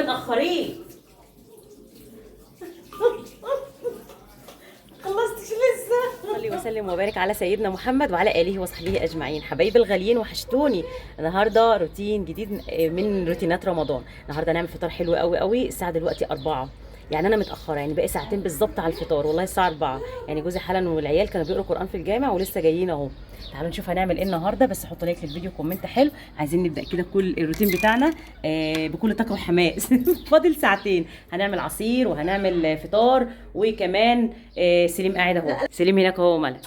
متاخرين. خلصتش لسه. صلي وسلم وبارك على سيدنا محمد وعلى اله وصحبه اجمعين. حبايبي الغاليين وحشتوني. النهارده روتين جديد من روتينات رمضان. النهارده نعمل فطار حلو قوي قوي. الساعه دلوقتي 4، يعني انا متاخره، يعني باقي ساعتين بالظبط على الفطار. والله الساعه 4، يعني جوزي حالا والعيال كانوا بيقروا قران في الجامع ولسه جايين اهو. تعالوا نشوف هنعمل ايه النهارده. بس حطوا لايك للفيديو كومنت حلو. عايزين نبدا كده كل الروتين بتاعنا بكل طاقه وحماس. فاضل ساعتين هنعمل عصير وهنعمل فطار وكمان سليم قاعد اهو. سليم هناك اهو ملك.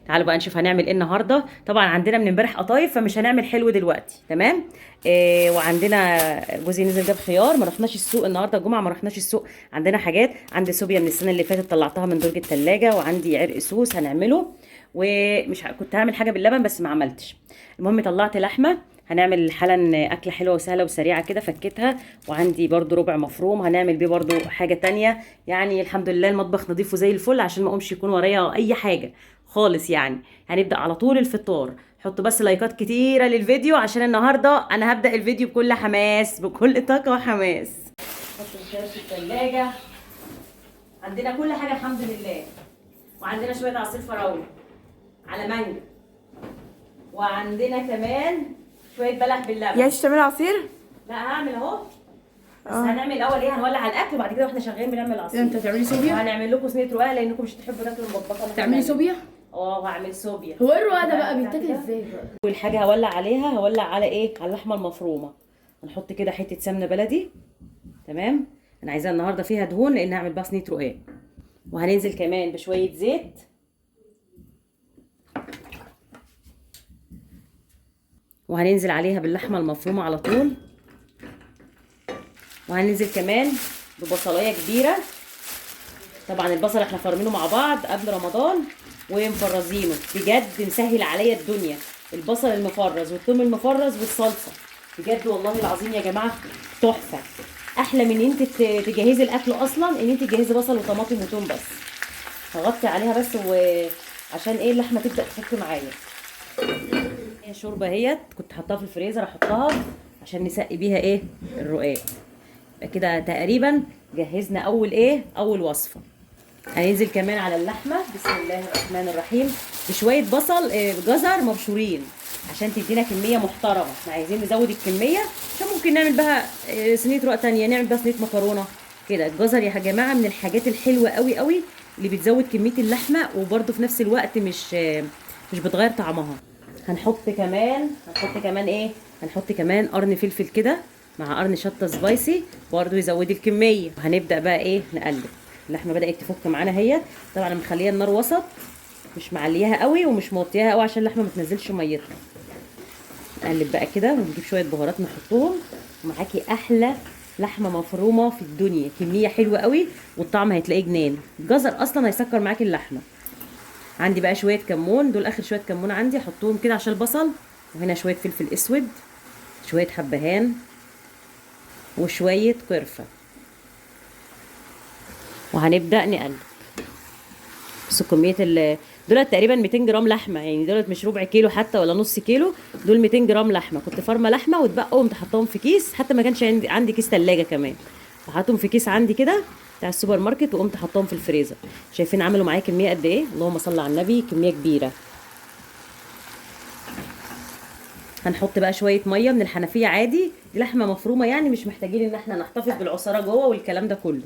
تعالوا بقى نشوف هنعمل ايه النهارده. طبعا عندنا من امبارح قطايف فمش هنعمل حلو دلوقتي، تمام. وعندنا جوزي نزل جاب خيار. ما رحناش السوق النهارده الجمعه، ما رحناش السوق. عندنا حاجات. عندي صوبيا من السنه اللي فاتت طلعتها من درج الثلاجه، وعندي عرق سوس هنعمله. ومش كنت هعمل حاجه باللبن بس ما عملتش. المهم طلعت لحمه. هنعمل حالا اكله حلوه وسهله وسريعه كده، فكيتها. وعندي برضو ربع مفروم هنعمل بيه برضو حاجه تانية. يعني الحمد لله المطبخ نظيف وزي الفل عشان ما اقومش يكون ورايا اي حاجه خالص. يعني هنبدا على طول الفطار. حطوا بس لايكات كتيره للفيديو عشان النهارده انا هبدا الفيديو بكل حماس بكل طاقه وحماس. نحط الخيار في الثلاجه. عندنا كل حاجه الحمد لله. وعندنا شويه عصير فراوله على مانجا. وعندنا كمان شويه بلح باللبن. يا تعملي عصير؟ لا هعمل اهو. بس هنعمل الاول ايه، هنولع الاكل وبعد كده واحنا شغالين بنعمل عصير. انت تعملي صوبيا؟ وهنعمل لكم صينيه رقاق لانكم مش هتحبوا تاكلوا المبكبكه. تعملي صوبيا؟ وهعمل صوبيا. هو ايه الرقاق ده بقى بيتاكل ازاي بقى؟ اول حاجه هولع عليها، هولع على ايه، على اللحمه المفرومه. هنحط كده حته سمنه بلدي، تمام. انا عايزاها النهارده فيها دهون لان هعمل بقى صينيه رقاق. وهننزل كمان بشويه زيت. وهننزل عليها باللحمه المفرومه على طول. وهننزل كمان ببصلايه كبيره. طبعا البصل احنا فرمينه مع بعض قبل رمضان ومفرزينه، بجد مسهل عليا الدنيا. البصل المفرز والثوم المفرز والصلصه، بجد والله العظيم يا جماعه تحفه. احلى من ان انت تجهزي الاكل اصلا ان انت تجهزي بصل وطماطم وثوم بس. هغطي عليها بس عشان ايه اللحمه تبدا تفك معايا. هي شوربه اهيت كنت حاطاها في الفريزر، احطها عشان نسقي بيها ايه الرقاق. كده تقريبا جهزنا اول وصفه. هننزل كمان على اللحمه بسم الله الرحمن الرحيم بشويه بصل جزر مبشورين عشان تدينا كميه محترمه. احنا عايزين نزود الكميه عشان ممكن نعمل بها صينيه رقاق تانية، نعمل بها صينيه مكرونه كده. الجزر يا جماعه من الحاجات الحلوه قوي قوي اللي بتزود كميه اللحمه وبرده في نفس الوقت مش بتغير طعمها. هنحط كمان قرن فلفل كده مع قرن شطه سبايسي برضو يزود الكميه. وهنبدا بقى نقلب. اللحمه بدات تفك معانا اهي. طبعا انا مخليها النار وسط، مش معلياها قوي ومش موطياها قوي عشان اللحمه ما تنزلش ميتها. نقلب بقى كده ونجيب شويه بهارات نحطهم ومعاكي احلى لحمه مفرومه في الدنيا. كميه حلوه قوي والطعم هتلاقيه جنان. الجزر اصلا هيسكر معاكي اللحمه. عندي بقى شويه كمون، دول اخر شويه كمون عندي، احطهم كده عشان البصل. وهنا شويه فلفل اسود، شويه حبهان، وشويه قرفه. وهنبدا نقلب. بس كميه دولت تقريبا 200 جرام لحمه، يعني دولت مش ربع كيلو حتى ولا نص كيلو، دول 200 جرام لحمه. كنت فارمه لحمه واتبقوا قمت حطاهم في كيس، حتى ما كانش عندي كيس ثلاجه كمان، فحطهم في كيس عندي كده بتاع السوبر ماركت وقمت حطهم في الفريزر. شايفين عملوا معايا كميه قد ايه؟ اللهم صل على النبي، كميه كبيره. هنحط بقى شويه ميه من الحنفيه عادي، دي لحمه مفرومه يعني مش محتاجين ان احنا نحتفظ بالعصاره جوه والكلام ده كله.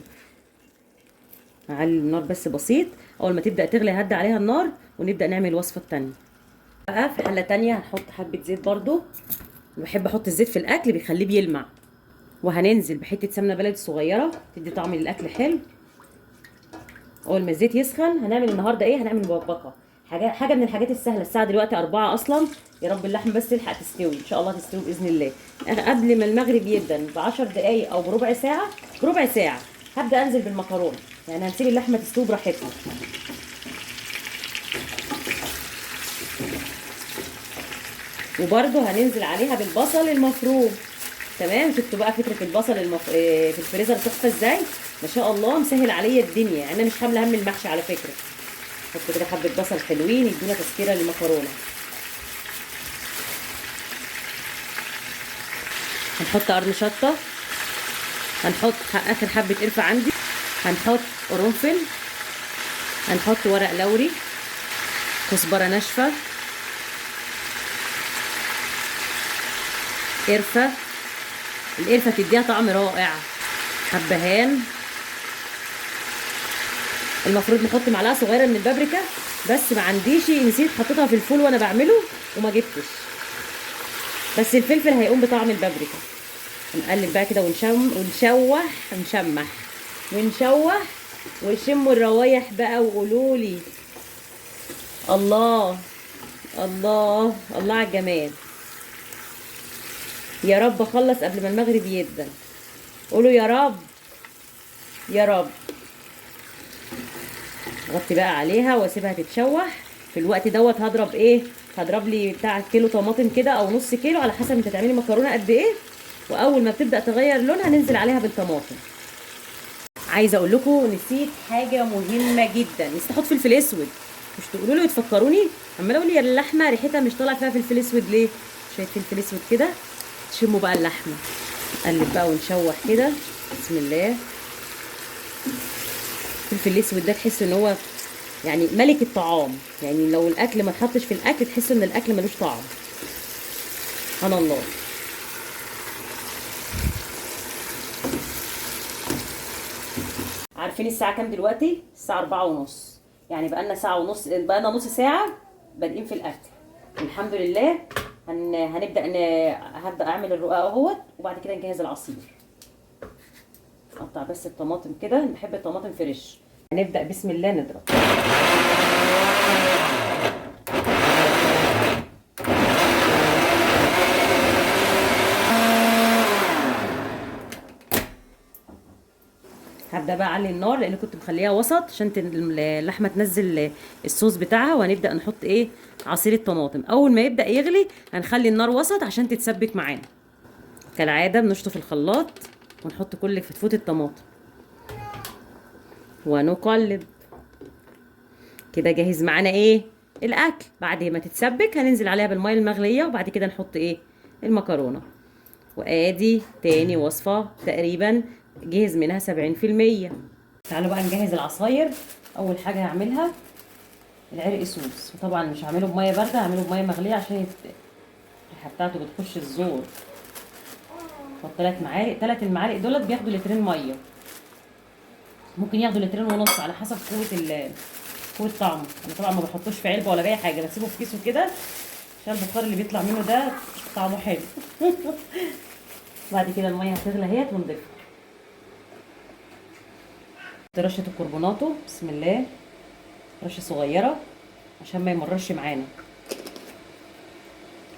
نعلي النار بس بسيط. اول ما تبدا تغلي هدي عليها النار ونبدا نعمل الوصفه الثانيه. بقى في حله ثانيه هنحط حبه زيت برده، بحب احط الزيت في الاكل بيخليه بيلمع. وهننزل بحته سمنه بلدي صغيره تدي طعم للاكل حلو. اول ما الزيت يسخن هنعمل النهارده هنعمل مبكبكه، حاجه من الحاجات السهله. الساعه دلوقتي 4 اصلا، يا رب اللحمه بس تلحق تستوي ان شاء الله، تستوي باذن الله قبل ما المغرب يبدا ب10 دقائق او بربع ساعه. هبدا انزل بالمكرونه، يعني هنسيب اللحمه تستوي براحتها. وبرده هننزل عليها بالبصل المفروم، تمام. شفتوا بقى فكره البصل في الفريزر تحفه ازاي؟ ما شاء الله مسهل عليا الدنيا. يعني انا مش حامله هم المحشي على فكره. حط كده حبه بصل حلوين يدونا تسكيره للمكرونه. هنحط قرن شطه، هنحط اخر حبه قرفه عندي، هنحط قرنفل، هنحط ورق لوري، كزبره ناشفه، قرفه. القرفه تديها طعم رائع. حبهان. المفروض نحط معلقه صغيره من البابريكا، بس ما عنديش، نسيت حطيتها في الفول وانا بعمله وما جبتش، بس الفلفل هيقوم بطعم البابريكا. نقلب بقى كده ونشوح ونشوح وشموا الروايح بقى وقولوا لي الله الله الله على الجمال. يا رب اخلص قبل ما المغرب يبدا. قولوا يا رب يا رب. غطي بقى عليها واسيبها تتشوح. في الوقت دوت هضرب ايه؟ هضرب لي بتاع كيلو طماطم كده او نص كيلو على حسب انت تعملي مكرونه قد ايه. واول ما بتبدا تغير لونها ننزل عليها بالطماطم. عايزه اقول لكم نسيت حاجه مهمه جدا، نسيت احط فلفل اسود. مش تقولوا لي وتفكروني عماله اقول يا اللحمه ريحتها مش طالعه فيها فلفل اسود ليه؟ شويه فلفل اسود كده تشموا بقى اللحمه. نقلب بقى ونشوح كده. بسم الله. الفلفل الاسود ده تحس ان هو يعني ملك الطعام، يعني لو الاكل ما اتحطش في الاكل تحس ان الاكل ملوش طعم. سبحان الله. عارفين الساعه كام دلوقتي؟ الساعه 4:30، يعني بقالنا ساعه ونص، بقالنا نص ساعه بادئين في الاكل. الحمد لله. هبدا اعمل الرقاق اهوت، وبعد كده نجهز العصير. اقطع بس الطماطم كده، بحب الطماطم فريش. هنبدا بسم الله نضرب. هبدا بقى اعلي النار لان كنت مخليها وسط عشان اللحمه تنزل الصوص بتاعها. وهنبدا نحط ايه؟ عصير الطماطم. اول ما يبدا يغلي هنخلي النار وسط عشان تتسبك معانا. كالعاده بنشطف الخلاط ونحط كل فتفوت الطماطم ونقلب كده. جاهز معانا ايه؟ الاكل. بعد ما تتسبك هننزل عليها بالميه المغليه، وبعد كده نحط ايه؟ المكرونه. وادي تاني وصفه تقريبا جهز منها 70%. تعالوا بقى نجهز العصاير. اول حاجه هعملها العرق سوس، وطبعا مش هعمله بميه بارده، هعمله بميه مغليه عشان الريحه بتاعته بتخش الزور. حط 3 معالق. 3 المعالق دولت بياخدوا لترين ميه، ممكن ياخدوا لترين ونص على حسب قوه طعمه. انا طبعا ما بحطوش في علبه ولا باي حاجه، بسيبه في كيسه كده عشان البخار اللي بيطلع منه ده طعمه حلو. بعد كده الميه هتغلى اهيت ونضيفها. رشه الكربوناتو. بسم الله. رشه صغيره عشان ما يمررش معانا.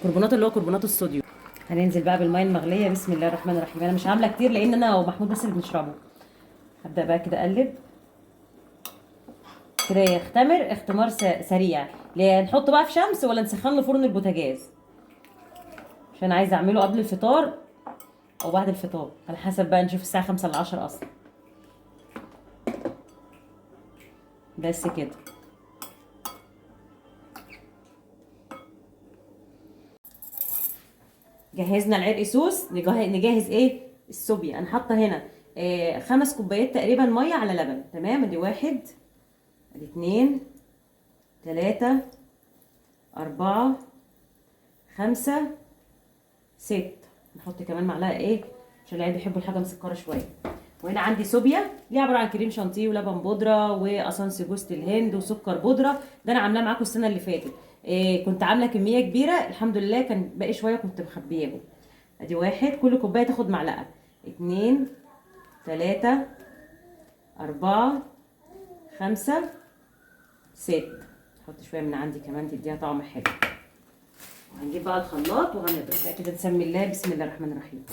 كربوناتو اللي هو كربوناتو الصوديوم. هننزل بقى بالميه المغليه. بسم الله الرحمن الرحيم. انا مش عامله كتير لان انا ومحمود بس اللي بنشربه. هبدا بقى كده اقلب كده يختمر اختمار سريع. نحطه بقى في شمس ولا نسخن له فرن البوتاجاز؟ عشان عايزه اعمله قبل الفطار او بعد الفطار على حسب بقى، نشوف الساعه 5 ل 10 اصلا. بس كده. جهزنا العرق سوس. نجهز ايه؟ السوبيا. انا حاطه هنا 5 كوبايات تقريبا ميه على لبن. تمام. ادي 1 ادي 2 3 4 5 6. نحط كمان معلقه ايه عشان العيال بيحبوا الحاجه مسكره شويه. وهنا عندي صوبيا دي عباره عن كريم شانتيه ولبن بودره واسانس جوز الهند وسكر بودره. ده انا عاملاه معاكم السنه اللي فاتت. كنت عامله كميه كبيره الحمد لله، كان باقي شويه كنت مخبياهم. ادي 1. كل كوبايه تاخد معلقه. 2 3 4 5 6. احط شويه من عندي كمان تديها طعم حلو. وهنجيب بقى الخلاط وهنضرب بقى كده. نسمي الله. بسم الله الرحمن الرحيم.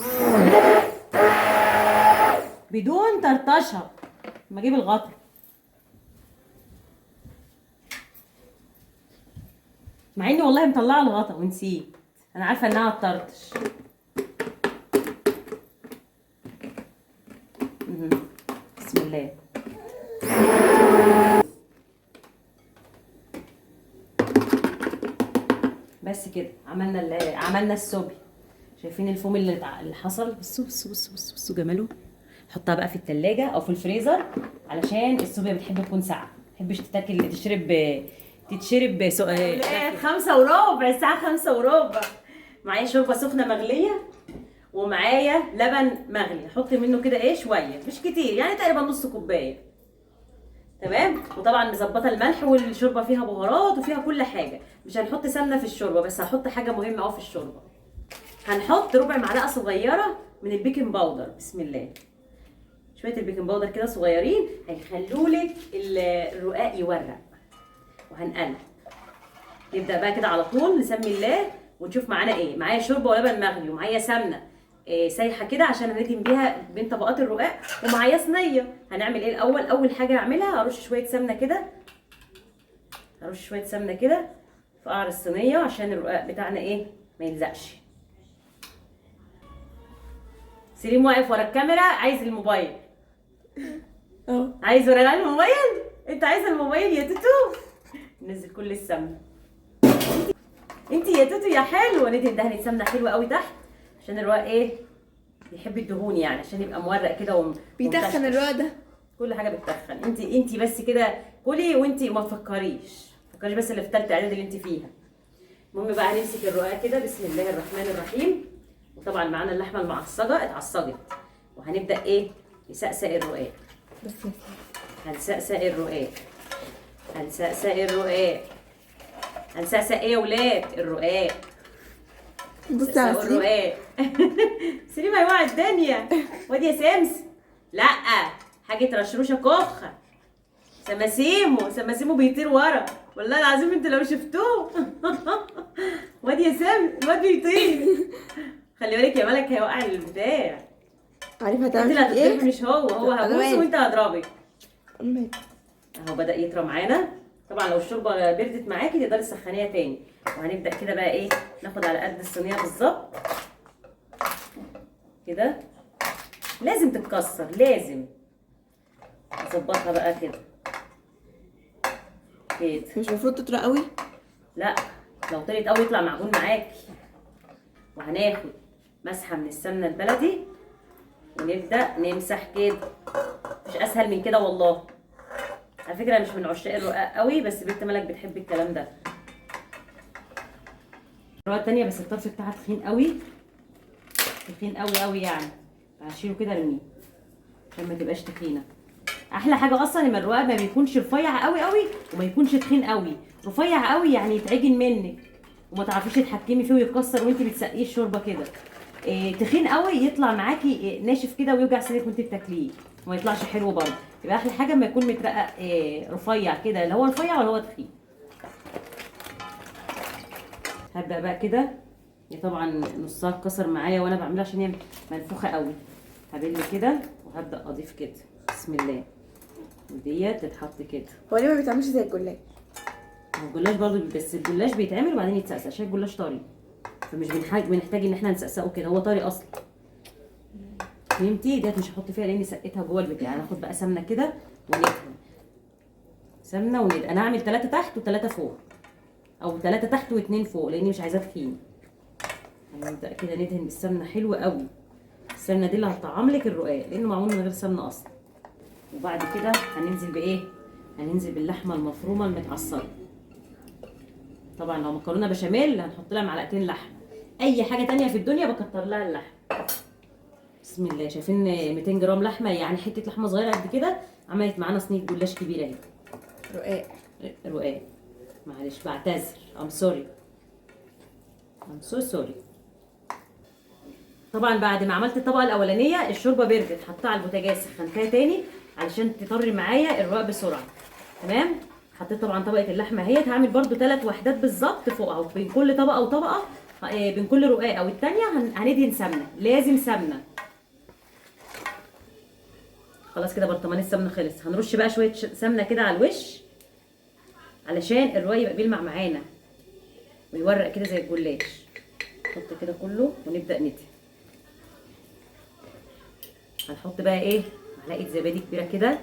بدون طرطشه. اما اجيب الغطا. مع اني والله مطلعه الغطا ونسيت. انا عارفه انها هتطرطش. بسم الله. بس كده عملنا السوبي. شايفين الفوم اللي حصل؟ بصوا بصوا بصوا بصوا بصوا جماله. حطها بقى في التلاجة او في الفريزر علشان الصوبيا بتحب تكون ساقعه، ما تحبش تتشرب سؤال 5:15 الساعه 5:15. معايا شوربه سخنه مغليه ومعايا لبن مغلي، احط منه كده ايه شويه مش كتير، يعني تقريبا نص كوبايه. تمام. وطبعا مظبطه الملح والشوربه فيها بهارات وفيها كل حاجه. مش هنحط سمنه في الشوربه، بس هحط حاجه مهمه قوي في الشوربه. هنحط ربع معلقه صغيره من البيكنج باودر. بسم الله. شويه البيكنج باودر كده صغيرين هيخلولك الرقاق يورق. وهنقلب. نبدا بقى كده على طول نسمي الله ونشوف معانا ايه. معايا شوربه ولبن مغلي ومعايا سمنه سايحه كده عشان هندهن بيها بين طبقات الرقاق، ومعايا صينيه. هنعمل ايه الاول؟ اول حاجه هعملها هرش شويه سمنه كده، هرش شويه سمنه كده في قعر الصينيه عشان الرقاق بتاعنا ايه ما يلزقش. سليم واقف ورا الكاميرا عايز الموبايل. عايز ورا الموبايل؟ انت عايزه الموبايل يا توتو؟ ننزل كل السمنه. انت يا توتو يا حلوه. ندهن دهنه سمنه حلوه قوي تحت عشان الرقاق ايه بيحب الدهون، يعني عشان يبقى مورق كده بيتخن الرقاق ده. كل حاجه بتتخن. انت بس كده كلي وانت ما تفكريش بس اللي في ثالثه اعدادي اللي انت فيها. المهم بقى هنمسك الرقاق كده. بسم الله الرحمن الرحيم. وطبعا معانا اللحمه المعصجه اتعصجت، وهنبدا ايه نسقسق الرقاق. هنسقسق الرقاق. هنسقسق الرقاق. هنسقسق ايه يا ولاد؟ الرقاق. بصي على الرقاق. سليم هيوقع الدنيا. وادي يا سمس. لا حاجه رشروشه كخه. سماسيمو بيطير ورا، والله العظيم انتوا لو شفتوه. وادي يا سامي الواد بيطير. خلي بالك يا ملك هيوقع البتاع. عارفه انت هتعمل اللي ايه؟ هتضربي مش هو هبوس وانت هضربك. اهو بدأ يطرى معانا. طبعا لو الشوربه بردت معاكي تقدري تسخنيها تاني. وهنبدأ كده بقى ايه ناخد على قد الصينيه بالظبط كده. لازم تتكسر، لازم نظبطها بقى كده. مش المفروض تطرى قوي؟ لا لو طريت قوي يطلع معجون معاكي. وهناخد مسحه من السمنه البلدي ونبدا نمسح كده. مش اسهل من كده والله. على فكره أنا مش من عشاق الرقاق قوي، بس بنت ملك بتحب الكلام ده. الرقاق التانيه بس الطرف بتاعها تخين قوي، تخين قوي قوي يعني. هشيله كده ارميه عشان ما تبقاش تخينه. احلى حاجه اصلا ان الرقاق ما بيكونش رفيع قوي قوي وما يكونش تخين قوي. رفيع قوي يعني يتعجن منك وما تعرفيش تتحكمي فيه ويتكسر وانت بتسقيه الشوربه كده. تخين قوي يطلع معاكي ناشف كده ويوجع صدرك وانت بتاكليه وما يطلعش حلو برضه. يبقى احلى حاجه اما يكون مترقق رفيع كده، لا هو رفيع ولا هو تخين. هبدا بقى كده. طبعا نصها اتكسر معايا وانا بعملها عشان هي منفوخه قوي. هبل كده وهبدا اضيف كده. بسم الله. وديت تتحط كده. هو ليه ما بيتعملش زي الجلاش؟ هو الجلاش برضه، بس الجلاش بيتعمل وبعدين يتسقسق عشان الجلاش طري، فمش بنحتاج ان احنا نسقسقه كده، هو طري اصلا. فهمتي؟ ديت مش هحط فيها لاني سقيتها جوه البتاع. هناخد بقى سمنه كده وندهن. سمنه وندهن. انا هعمل 3 تحت و3 فوق، او 3 تحت و2 فوق لاني مش عايزاه تخين. هنبدا كده ندهن بالسمنه حلوه قوي. السمنه دي اللي هتطعم لك الرقاق لانه معمول من غير سمنه اصلا. وبعد كده هننزل بايه؟ هننزل باللحمه المفرومه المتعصره. طبعا لو مكرونه بشاميل هنحط لها معلقتين لحم. اي حاجه تانية في الدنيا بكتر لها اللحم. بسم الله. شايفين 200 جرام لحمه يعني حته لحمه صغيره قد كده عملت معانا صينيه جلاش كبيره اهي. رقاق. معلش بعتذر. ام سوري. ام سو سوري. طبعا بعد ما عملت الطبقه الاولانيه الشوربه بردت، حطيتها على البوتاجاز سخنتها تاني علشان تطري معايا الرقاق بسرعه. تمام. حطيت طبعا طبقه اللحمه اهيت. هعمل برده 3 وحدات بالظبط فوق اهو، بين كل طبقه وطبقه بين كل رقاق او الثانيه هندهن سمنه. لازم سمنه. خلاص كده برطمان السمنه خلص. هنرش بقى شويه سمنه كده على الوش علشان الرقاق يبقى بيلمع معانا ويورق كده زي الجلاش. نحط كده كله ونبدا ندهن. هنحط بقى ايه معلقه زبادي كبيره كده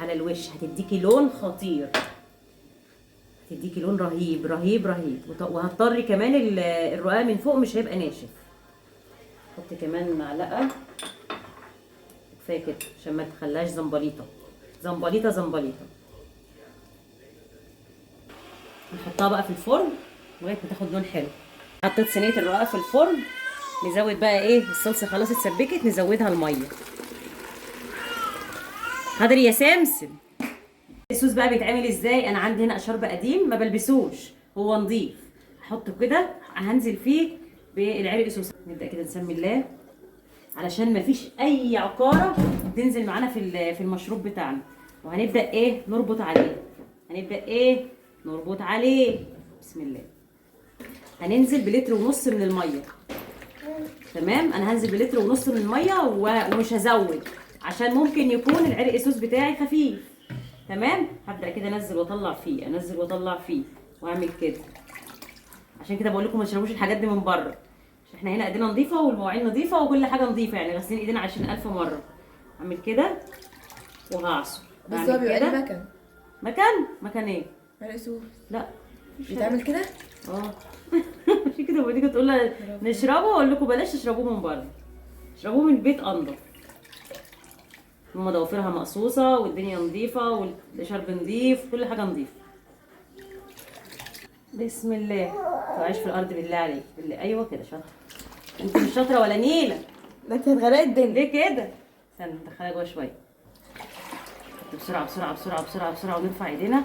على الوش. هتديكي لون خطير، هتديكي لون رهيب رهيب رهيب. وهتطري كمان الرقاق من فوق، مش هيبقى ناشف. حط كمان معلقه، كفايه كده عشان ما تخليهاش زنبليطه. زنبليطه. نحطها بقى في الفرن لغايه ما تاخد لون حلو. حطيت صينيه الرقاق في الفرن. نزود بقى ايه، الصلصه خلاص اتسبكت، نزودها الميه. حاضر يا سمسم. الصوص بقى بيتعمل ازاي؟ انا عندي هنا اشرب قديم ما بلبسوش، هو نظيف. احطه كده، هنزل فيه بالعرق صوص. نبدا كده نسمي الله علشان ما فيش اي عقاره تنزل معانا في المشروب بتاعنا. وهنبدا ايه، نربط عليه. بسم الله. هننزل بلتر ونص من الميه. تمام، انا هنزل بلتر ونص من الميه ومش هزود عشان ممكن يكون العرق صوص بتاعي خفيف. تمام، هبدا كده انزل واطلع فيه واعمل كده. عشان كده بقول لكم ما تشربوش الحاجات دي من بره، عشان احنا هنا ايدينا نظيفه والمواعين نظيفه وكل حاجه نظيفه، يعني غاسلين ايدينا 20,000 مره. اعمل كده وهعصر. بس هو بيبقى ليه مكان ايه؟ عرق صوص. لا بيتعمل كده؟ عشان كده بقول لكم تقول لها نشربه، اقول لكم بلاش تشربوه من بره، اشربوه من البيت انضف. ماما ضوافرها مقصوصه والدنيا نظيفه والشرب نظيف، كل حاجه نظيفه. بسم الله. تعيش في الارض بالله عليك، بالله. ايوه كده شاطره. انت مش شاطره ولا نيله. ده انت هتغرقي الدنيا. ليه كده؟ استنى ندخلها جوه شويه. بسرعه ونرفع ايدينا.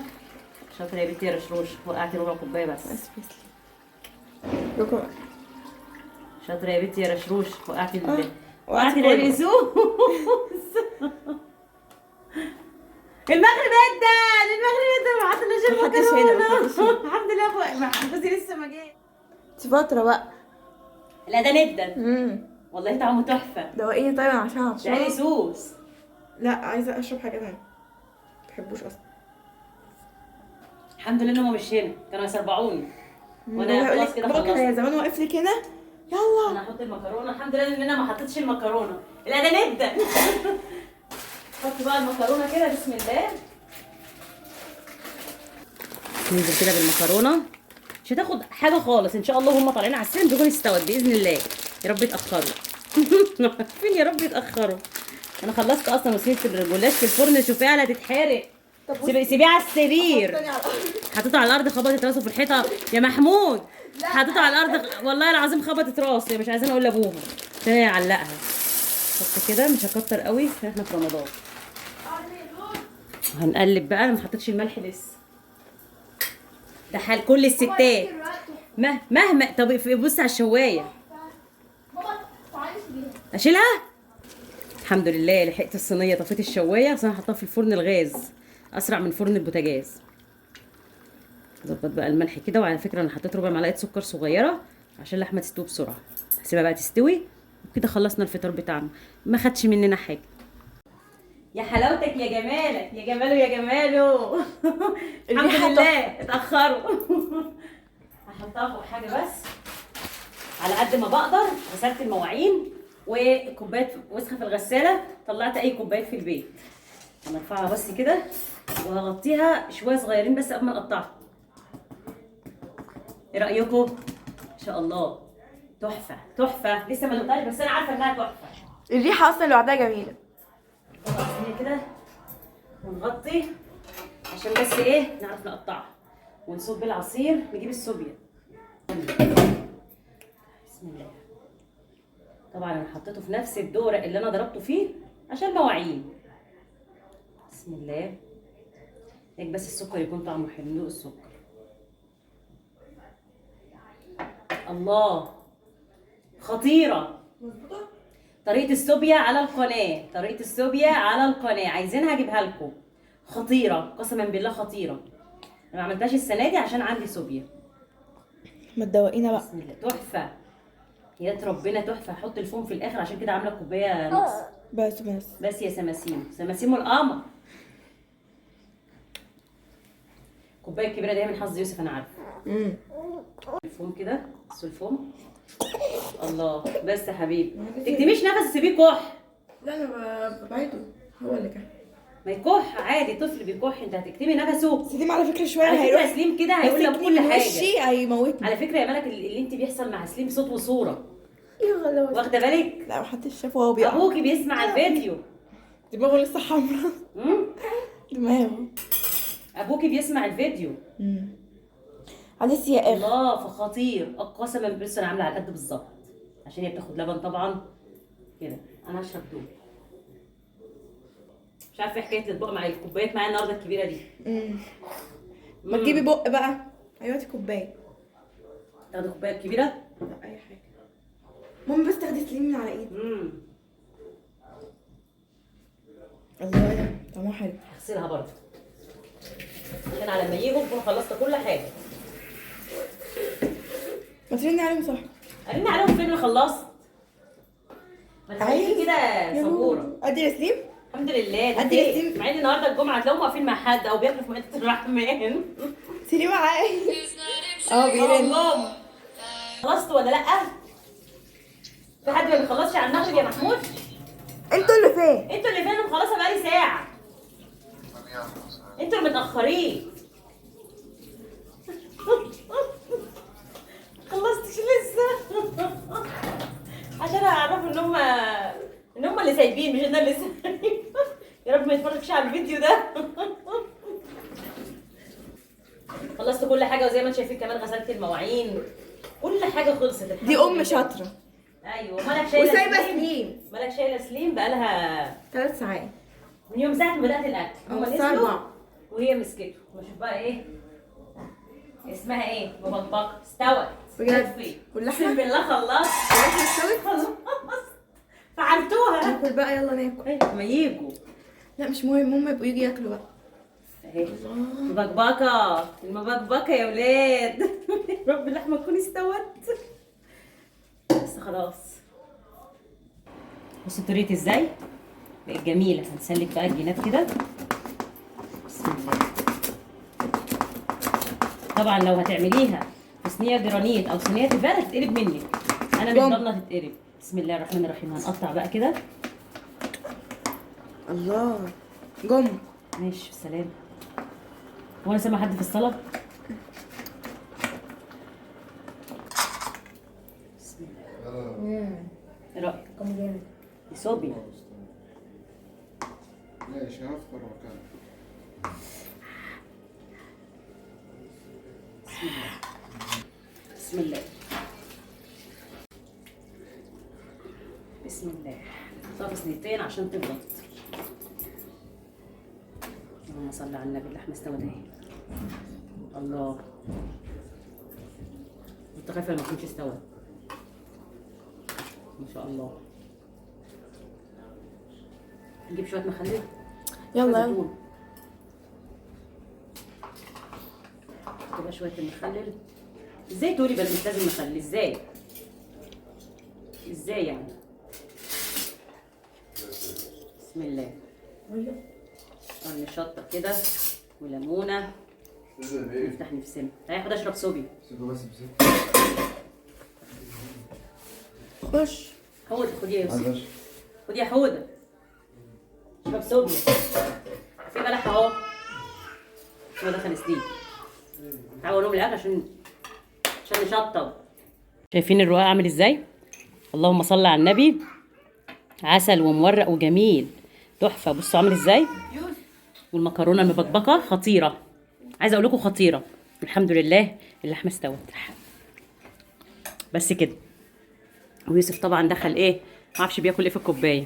شاطره يا بنتي يا رشروش. وقعتي ربع كوبايه بس. شاطره يا بنتي يا رشروش. وقعتي العرق سوس. المغرب ادى ما حطيناش المكرونه. الحمد لله جوزي لسه ما جاش. دي فترة بقى. لا ده ندى. والله طعمه تحفه. دوقيني طيب عشان ده عرق سوس. لا عايزة اشرب حاجة تانية. مبحبوش اصلا. الحمد لله انهم مش هنا، كانوا يسربعوني. وانا خلاص كده بابا خلصت. كان زمان واقف لي كده. يلا انا هحط المكرونه. الحمد لله ان انا ما حطيتش المكرونه. لا ده ندى. حط بقى المكرونه كده. بسم الله. ننزل كده بالمكرونه. مش هتاخد حاجه خالص ان شاء الله. هم طالعين على السلم تكون استوت باذن الله. يا رب يتاخروا. فين يا رب يتاخروا. انا خلصت اصلا وسيله الجلاش في الفرن. شوفيها لا تتحرق. سيبيه على السرير. حطيته على الارض، خبطت راسه في الحيطه يا محمود. حطيته على الارض والله العظيم خبطت راسه. مش عايزين اقول لابوها عشان يعلقها. حط كده، مش هكتر قوي عشان احنا في رمضان. هنقلب بقى. انا ما حطيتش الملح لسه. ده حال كل الستات مهما. طب بص على الشوايه. اشيلها. الحمد لله لحقت الصينيه. طفيت الشوايه عشان هحطها في الفرن الغاز اسرع من فرن البوتاجاز. ظبط بقى الملح كده. وعلى فكره انا حطيت ربع معلقه سكر صغيره عشان اللحمه تستوي بسرعه. هسيبها بقى تستوي وكده خلصنا الفطار بتاعنا. ما خدش مننا حاجه. يا حلاوتك يا جمالك يا جماله يا جماله. الحمد لله اتاخروا. هحطها فوق حاجه بس على قد ما بقدر. غسلت المواعين وكوبايات وسخه في الغساله. طلعت اي كوبايات في البيت. هنرفعها بس كده وهغطيها شويه صغيرين بس قبل ما نقطعها. ايه رايكم؟ ان شاء الله تحفه. لسه ما دقتهاش بس انا عارفه انها تحفه. الريحة اصلا لوحدها جميلة. نغطي كده ونغطي عشان بس ايه نعرف نقطعها. ونصب العصير. نجيب الصوبيا. بسم الله. طبعا انا حطيته في نفس الدورق اللي انا ضربته فيه عشان مواعين. بسم الله. هيك بس السكر يكون طعمه حلو. ندوق السكر. الله خطيره. طريقه السوبيا على القناه. عايزينها اجيبها لكم. خطيره قسما بالله خطيره. انا ما عملتهاش السنه دي عشان عندي سوبيا. ما تدوقينا بقى. بسم الله. تحفه يا ربنا تحفه. هحط الفوم في الاخر عشان كده عامله كوبايه نص. بس يا سماسيم القمر. الكوبايه الكبيره دي من حظ يوسف انا عارفه. الفوم كده. بصوا الفوم. الله. بس يا حبيبي تكتميش نفس. سيبيه كح. لا انا ببعده. هو اللي كان ما يكح عادي. طفل بيكح انت هتكتمي نفسه. سليم على فكره شويه على فكره سليم كده هيقول لك كل حاجه. وشي هيموتني. على فكره يا ملك اللي انت بيحصل مع سليم صوت وصوره. يا غلاوة. واخده بالك؟ لا محدش شافه وهو بيقع. ابوكي بيسمع الفيديو. دماغه لسه حمرا. امم دماغه. ابوكي بيسمع الفيديو. عدس يا اخي. الله، فخطير قسما بالله. انا عامله على قد بالظبط عشان هي بتاخد لبن طبعا كده. انا هشرب دول. مش عارفه ايه حكايه الاطباق مع الكوبايات معايا النهارده الكبيره دي. ما تجيبي بق بقى. ايوه هاتي كوبايه. تاخدي كوبايه كبيره؟ لا اي حاجه. ماما بس تاخدي سليم من على ايدي. الله يا طعمها حلو. هغسلها برضه عشان على ما يجوا نكون خلصت كل حاجه. ما ترني عليهم صح. قالين عليهم فين اللي خلصت؟ ما تخليكي كده صبوره. ادي يا سليم. الحمد لله. أدي يا سليم. مع ان النهارده الجمعه هتلاقيهم واقفين مع حد او بياكلوا في مائده الرحمن. سليم معايا. بيرن. الله. خلصت ولا لا؟ في حد ما بيخلصش على المغرب يا محمود؟ انتوا اللي فين؟ انتوا اللي فين مخلصه بقالي ساعه. انتوا اللي متاخرين. خلصتش لسه. عشان اعرفوا ان هم اللي سايبين مش انا اللي سايبين. يا رب ما يتفرجش على الفيديو ده. خلصت كل حاجه وزي ما انتم شايفين كمان غسلت المواعين. كل حاجه خلصت. دي ام شاطره. ايوه. مالك شايله وسايبه سليم. مالك شايله سليم بقالها 3 ساعات. من يوم ساعه ما بدات الاكل. هما الساعه نزلوا 4 وهي مسكته. نشوف بقى ايه اسمها ايه. مبكبكه استوت. بجد. واللحمه بسم الله خلصت. اللحمه استوت. خلصت. فعلتوها. ناكل بقى يلا ناكل. ما يجوا. لا مش مهم هم يبقوا يجي ياكلوا بقى. اهي مبكبكه. المبكبكه يا ولاد. رب اللحمه تكون استوت. بس خلاص. بصوا طريقتي ازاي بقت جميله. هنسلك بقى الجينات كده. بسم الله. طبعا لو هتعمليها في صينيه جرانيت او صينيه تيفال هتتقلب منك. انا مش ضامنه تتقلب. بسم الله الرحمن الرحيم. هنقطع بقى كده. الله. جم. ماشي سلام. هو انا سامع حد في الصاله؟ بسم الله. ايه رايك؟ دي صوبيا. ليش هفطر وكان بسم الله. بسم الله. طب صينيتين عشان تبرد. اللهم صل على النبي. اللحمه استوت اهي. الله. كنت خايفه ما تكونش استوت. ما شاء الله. نجيب شويه مخلل. يلا زيتون. تبقى شويه المخلل. ازاي تقولي بل مش لازم مخلل؟ ازاي يعني؟ بسم الله. نشطب كده وليمونه. نفتح نفسنا. تعالي خد اشرب صوبي. خش. حوده خدي يا يوسف. خدي يا حوده. اشرب صوبي. في بلح اهو. هو دخل سليم. تعالوا نقوم الاكل عشان نشطب. شايفين الرقاق عامل ازاي؟ اللهم صل على النبي. عسل ومورق وجميل تحفه. بصوا عامل ازاي. والمكرونه المبكبكه خطيره. عايزه اقول لكم خطيره. الحمد لله اللحمه استوت. بس كده. ويوسف طبعا دخل ايه ما اعرفش بياكل ايه في الكوبايه.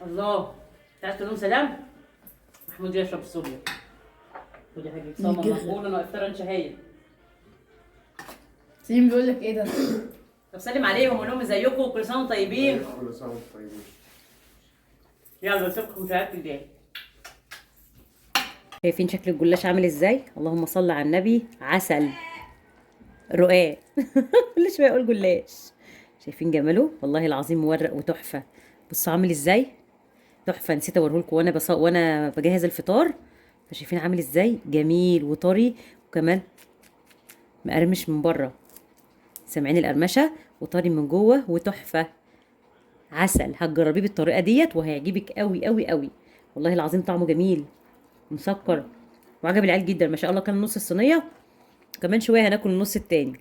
الله. تعالوا تقول لهم سلام. محمود يشرب الصوبيا. خدي يا حبيبي. صوم مقبول. انا افطر شهيه. سليم بيقول لك ايه ده؟ طب سلم عليهم وقول لهم ازيكم وكل سنه وانتم طيبين. كل سنه وانتم طيبين. يلا نشوفكم في الاكل الجاي. شايفين شكل الجلاش عامل ازاي؟ اللهم صل على النبي. عسل. رقاق. كل شويه اقول جلاش. شايفين جماله؟ والله العظيم مورق وتحفه. بصوا عامل ازاي؟ تحفه. نسيت اوريه لكم وانا بجهز الفطار. فشايفين عامل ازاي؟ جميل وطري وكمان مقرمش من بره. سامعين القرمشه؟ وطري من جوه وتحفه. عسل. هتجربيه بالطريقه ديت وهيعجبك قوي قوي قوي. والله العظيم طعمه جميل مسكر وعجب العيال جدا. ما شاء الله كان نص الصينيه. كمان شويه هناكل النص التاني.